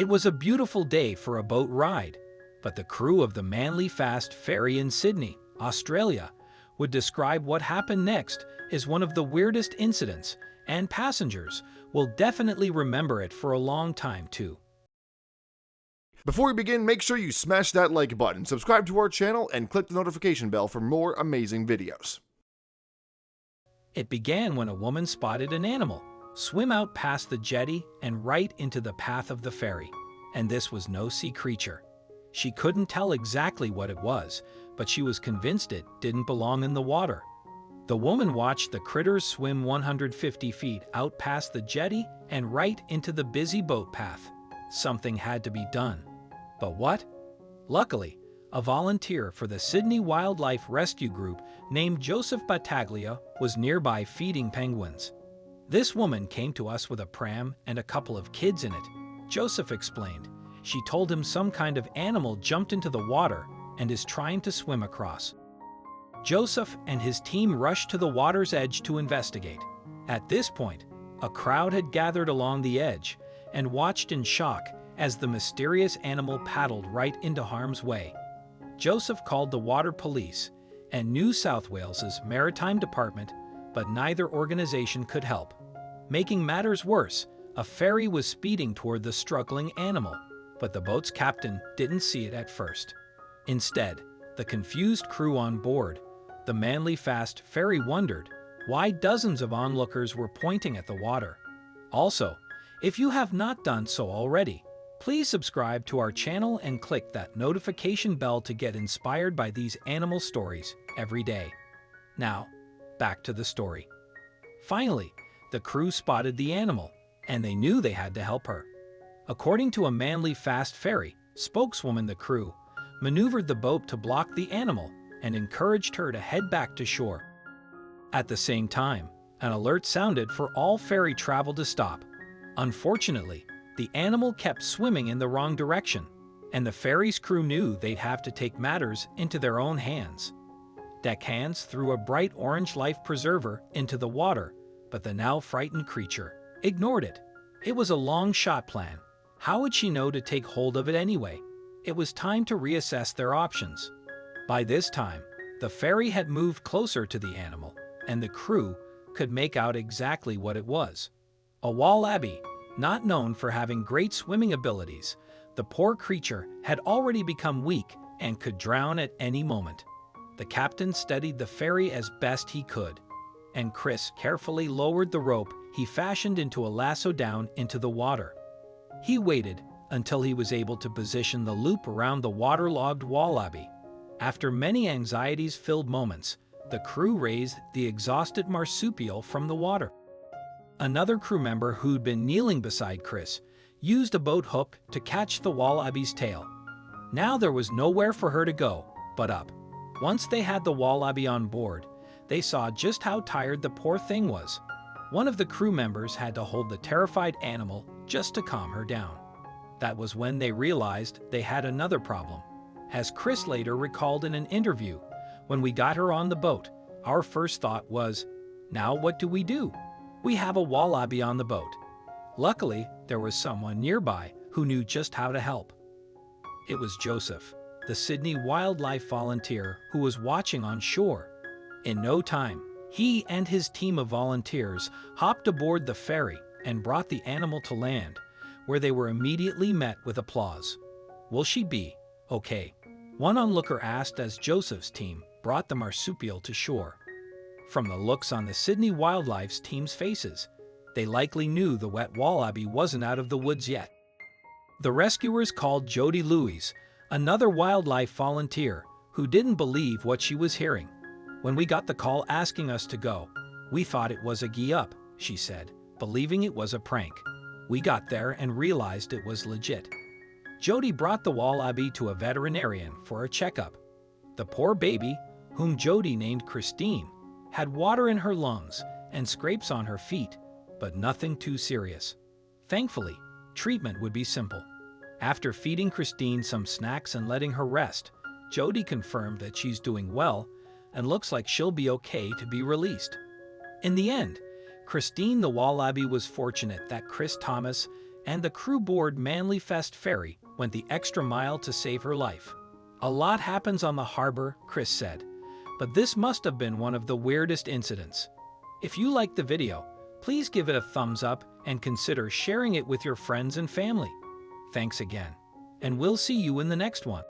It was a beautiful day for a boat ride, but the crew of the Manly Fast Ferry in Sydney, Australia, would describe what happened next as one of the weirdest incidents, and passengers will definitely remember it for a long time too. Before we begin, make sure you smash that like button, subscribe to our channel, and click the notification bell for more amazing videos. It began when a woman spotted an animal swim out past the jetty and right into the path of the ferry. And this was no sea creature. She couldn't tell exactly what it was, but she was convinced it didn't belong in the water. The woman watched the critters swim 150 feet out past the jetty and right into the busy boat path. Something had to be done. But what? Luckily, a volunteer for the Sydney Wildlife Rescue Group named Joseph Battaglia was nearby feeding penguins. This woman came to us with a pram and a couple of kids in it. Joseph explained. She told him some kind of animal jumped into the water and is trying to swim across. Joseph and his team rushed to the water's edge to investigate. At this point, a crowd had gathered along the edge and watched in shock as the mysterious animal paddled right into harm's way. Joseph called the water police and New South Wales's Maritime Department, but neither organization could help. Making matters worse, a ferry was speeding toward the struggling animal, but the boat's captain didn't see it at first. Instead, the confused crew on board, the Manly Fast Ferry, wondered why dozens of onlookers were pointing at the water. Also, if you have not done so already, please subscribe to our channel and click that notification bell to get inspired by these animal stories every day. Now, back to the story. Finally, the crew spotted the animal, and they knew they had to help her. According to a Manly Fast Ferry spokeswoman, the crew maneuvered the boat to block the animal and encouraged her to head back to shore. At the same time, an alert sounded for all ferry travel to stop. Unfortunately, the animal kept swimming in the wrong direction, and the ferry's crew knew they'd have to take matters into their own hands. Deckhands threw a bright orange life preserver into the water, but the now frightened creature ignored it. It was a long-shot plan. How would she know to take hold of it anyway? It was time to reassess their options. By this time, the ferry had moved closer to the animal, and the crew could make out exactly what it was. A wallaby, not known for having great swimming abilities, the poor creature had already become weak and could drown at any moment. The captain steadied the ferry as best he could, and Chris carefully lowered the rope he fashioned into a lasso down into the water. He waited until he was able to position the loop around the waterlogged wallaby. After many anxieties-filled moments, the crew raised the exhausted marsupial from the water. Another crew member who'd been kneeling beside Chris used a boat hook to catch the wallaby's tail. Now there was nowhere for her to go but up. Once they had the wallaby on board, they saw just how tired the poor thing was. One of the crew members had to hold the terrified animal just to calm her down. That was when they realized they had another problem. As Chris later recalled in an interview, when we got her on the boat, our first thought was, now what do? We have a wallaby on the boat. Luckily, there was someone nearby who knew just how to help. It was Joseph, the Sydney wildlife volunteer who was watching on shore. In no time, he and his team of volunteers hopped aboard the ferry and brought the animal to land, where they were immediately met with applause. Will she be okay? One onlooker asked as Joseph's team brought the marsupial to shore. From the looks on the Sydney Wildlife's team's faces, they likely knew the wet wallaby wasn't out of the woods yet. The rescuers called Jody Louise, another wildlife volunteer, who didn't believe what she was hearing. When we got the call asking us to go, we thought it was a gee-up, she said, believing it was a prank. We got there and realized it was legit. Jody brought the wallaby to a veterinarian for a checkup. The poor baby, whom Jody named Christine, had water in her lungs and scrapes on her feet, but nothing too serious. Thankfully, treatment would be simple. After feeding Christine some snacks and letting her rest, Jody confirmed that she's doing well and looks like she'll be okay to be released. In the end, Christine the wallaby was fortunate that Chris Thomas And the crew board Manly Fest Ferry went the extra mile to save her life. A lot happens on the harbor, Chris said, but this must have been one of the weirdest incidents. If you liked the video, please give it a thumbs up and consider sharing it with your friends and family. Thanks again, and we'll see you in the next one.